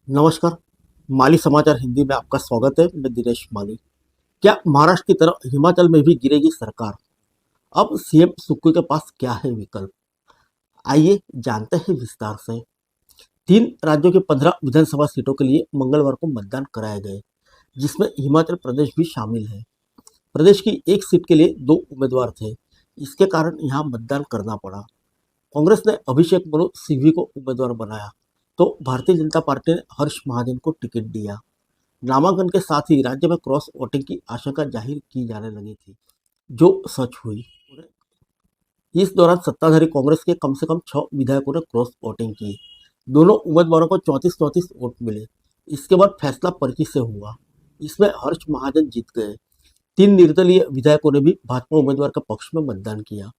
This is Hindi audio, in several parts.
नमस्कार। माली समाचार हिंदी में आपका स्वागत है। मैं दिनेश माली। क्या महाराष्ट्र की तरह हिमाचल में भी गिरेगी सरकार? अब सीएम सुक्खू के पास क्या है विकल्प? आइए जानते हैं विस्तार से। 3 राज्यों के 15 विधानसभा सीटों के लिए मंगलवार को मतदान कराए गए, जिसमें हिमाचल प्रदेश भी शामिल है। प्रदेश की एक सीट के लिए 2 उम्मीदवार थे, इसके कारण यहाँ मतदान करना पड़ा। कांग्रेस ने अभिषेक मनु सिंघवी को उम्मीदवार बनाया, तो भारतीय जनता पार्टी ने हर्ष महाजन को टिकट दिया। नामांकन के साथ ही राज्य में क्रॉस वोटिंग की आशंका जाहिर की जाने लगी थी, जो सच हुई। इस दौरान सत्ताधारी कांग्रेस के कम से कम 6 विधायकों ने क्रॉस वोटिंग की। दोनों उम्मीदवारों को 34-34 वोट मिले। इसके बाद फैसला पर्ची से हुआ। इसमें हर्ष महाजन जीत गए। 3 निर्दलीय विधायकों ने भी भाजपा उम्मीदवार के पक्ष में मतदान किया।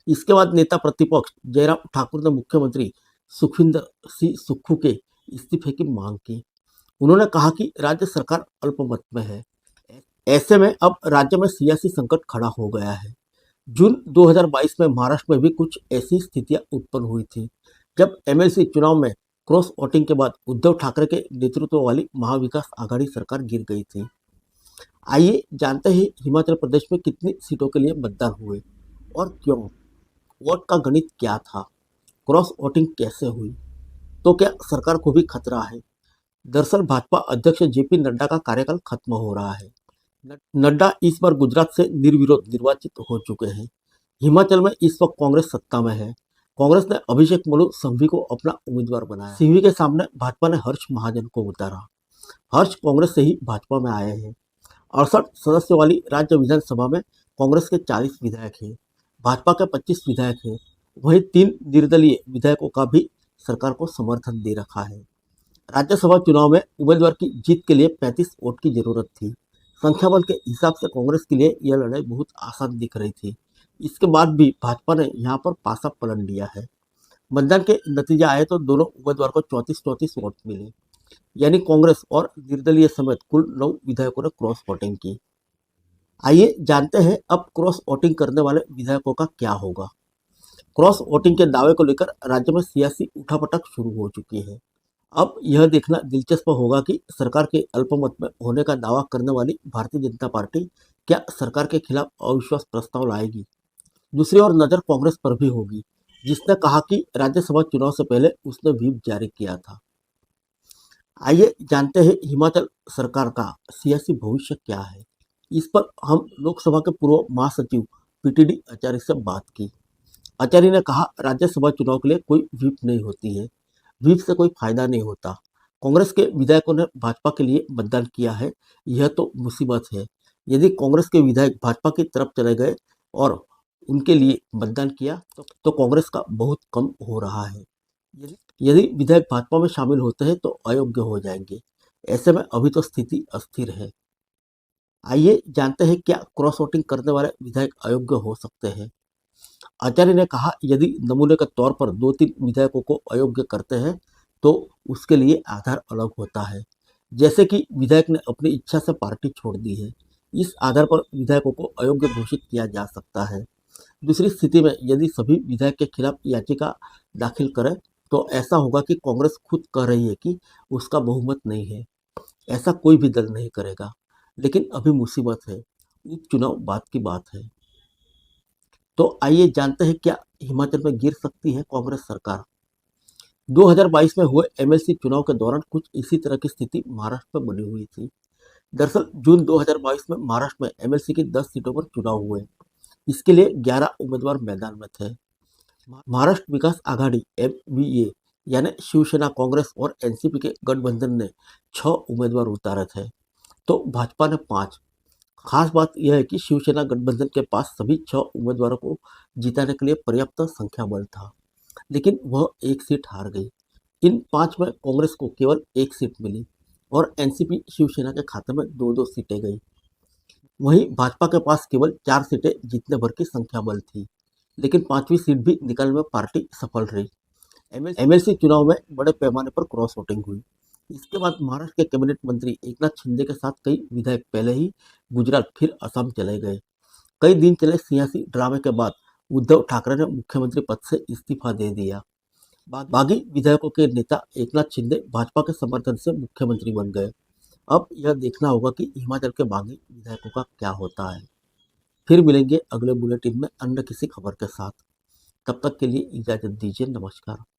इसके बाद नेता प्रतिपक्ष जयराम ठाकुर ने मुख्यमंत्री सुखविंदर सिंह सुक्खू के इस्तीफे की मांग की। उन्होंने कहा कि राज्य सरकार अल्पमत में है। ऐसे में अब राज्य में सियासी संकट खड़ा हो गया है। जून 2022 में महाराष्ट्र में भी कुछ ऐसी स्थितियां उत्पन्न हुई थी, जब एमएलसी चुनाव में क्रॉस वोटिंग के बाद उद्धव ठाकरे के नेतृत्व वाली महाविकास आघाड़ी सरकार गिर गई थी। आइए जानते हैं हिमाचल प्रदेश में कितनी सीटों के लिए मतदान हुए और क्यों। वोट का गणित क्या था? क्रॉस वोटिंग कैसे हुई? तो क्या सरकार को भी खतरा है? दरअसल भाजपा अध्यक्ष जेपी नड्डा का कार्यकाल खत्म हो रहा है। नड्डा इस बार गुजरात से निर्विरोध निर्वाचित हो चुके हैं। हिमाचल में इस वक्त कांग्रेस सत्ता में है। कांग्रेस ने अभिषेक मनु सिंघवी को अपना उम्मीदवार बनाया। सिंघवी के सामने भाजपा ने हर्ष महाजन को उतारा। हर्ष कांग्रेस से ही भाजपा में आए हैं। 68 सदस्यों वाली राज्य विधानसभा में कांग्रेस के 40 विधायक हैं, भाजपा के 25 विधायक हैं। वहीं 3 निर्दलीय विधायकों का भी सरकार को समर्थन दे रखा है। राज्यसभा चुनाव में उम्मीदवार की जीत के लिए 35 वोट की जरूरत थी। संख्या बल के हिसाब से कांग्रेस के लिए यह लड़ाई बहुत आसान दिख रही थी। इसके बाद भी भाजपा ने यहां पर पासा पलट लिया है। मतदान के नतीजे आए तो दोनों उम्मीदवार को 34-34 वोट मिले, यानी कांग्रेस और निर्दलीय समेत कुल 9 विधायकों ने क्रॉस वोटिंग की। आइए जानते हैं अब क्रॉस वोटिंग करने वाले विधायकों का क्या होगा। क्रॉस वोटिंग के दावे को लेकर राज्य में सियासी उठापटक शुरू हो चुकी है। अब यह देखना दिलचस्प होगा कि सरकार के अल्पमत में होने का दावा करने वाली भारतीय जनता पार्टी क्या सरकार के खिलाफ अविश्वास प्रस्ताव लाएगी। दूसरी ओर नजर कांग्रेस पर भी होगी, जिसने कहा कि राज्यसभा चुनाव से पहले उसने व्हिप जारी किया था। आइए जानते हैं हिमाचल सरकार का सियासी भविष्य क्या है। इस पर हम लोकसभा के पूर्व महासचिव पीटीडी आचार्य से बात की। आचार्य ने कहा, राज्यसभा चुनाव के लिए कोई व्हिप नहीं होती है। व्हिप से कोई फायदा नहीं होता। कांग्रेस के विधायकों ने भाजपा के लिए मतदान किया है, यह तो मुसीबत है। यदि कांग्रेस के विधायक भाजपा की तरफ चले गए और उनके लिए मतदान किया तो कांग्रेस का बहुत कम हो रहा है। यदि विधायक भाजपा में शामिल होते हैं तो अयोग्य हो जाएंगे। ऐसे में अभी तो स्थिति अस्थिर है। आइए जानते हैं क्या क्रॉस वोटिंग करने वाले विधायक अयोग्य हो सकते हैं। आचार्य ने कहा, यदि नमूने के तौर पर 2-3 विधायकों को अयोग्य करते हैं तो उसके लिए आधार अलग होता है। जैसे कि विधायक ने अपनी इच्छा से पार्टी छोड़ दी है, इस आधार पर विधायकों को अयोग्य घोषित किया जा सकता है। दूसरी स्थिति में यदि सभी विधायक के खिलाफ याचिका दाखिल करें तो ऐसा होगा कि कांग्रेस खुद कह रही है कि उसका बहुमत नहीं है। ऐसा कोई भी दल नहीं करेगा। लेकिन अभी मुसीबत है, उपचुनाव बाद की बात है। तो आइए जानते हैं क्या हिमाचल में गिर सकती है कांग्रेस सरकार। 2022 में हुए एमएलसी चुनाव के दौरान कुछ इसी तरह की स्थिति महाराष्ट्र में बनी हुई थी। दरअसल जून 2022 में महाराष्ट्र में एमएलसी की 10 सीटों पर चुनाव हुए। इसके लिए 11 उम्मीदवार मैदान में थे। महाराष्ट्र विकास आघाड़ी एमवीए यानी शिवसेना, कांग्रेस और एनसीपी के गठबंधन ने 6 उम्मीदवार उतारे थे, तो भाजपा ने 5। खास बात यह है कि शिवसेना गठबंधन के पास सभी 6 उम्मीदवारों को जिताने के लिए पर्याप्त संख्या बल था, लेकिन वह एक सीट हार गई। इन 5 में कांग्रेस को केवल 1 सीट मिली और एनसीपी शिवसेना के खाते में 2-2 सीटें गई। वहीं भाजपा के पास केवल 4 सीटें जीतने भर की संख्या बल थी, लेकिन 5वीं सीट भी निकालने में पार्टी सफल रही। एमएलसी चुनाव में बड़े पैमाने पर क्रॉस वोटिंग हुई। इसके बाद महाराष्ट्र के कैबिनेट मंत्री एकनाथ शिंदे के साथ कई विधायक पहले ही गुजरात फिर असम चले गए। कई दिन चले सियासी ड्रामे के बाद उद्धव ठाकरे ने मुख्यमंत्री पद से इस्तीफा दे दिया। बागी विधायकों के नेता एकनाथ शिंदे भाजपा के समर्थन से मुख्यमंत्री बन गए। अब यह देखना होगा कि हिमाचल के बागी विधायकों का क्या होता है। फिर मिलेंगे अगले बुलेटिन में अन्य किसी खबर के साथ। तब तक के लिए इजाजत दीजिए। नमस्कार।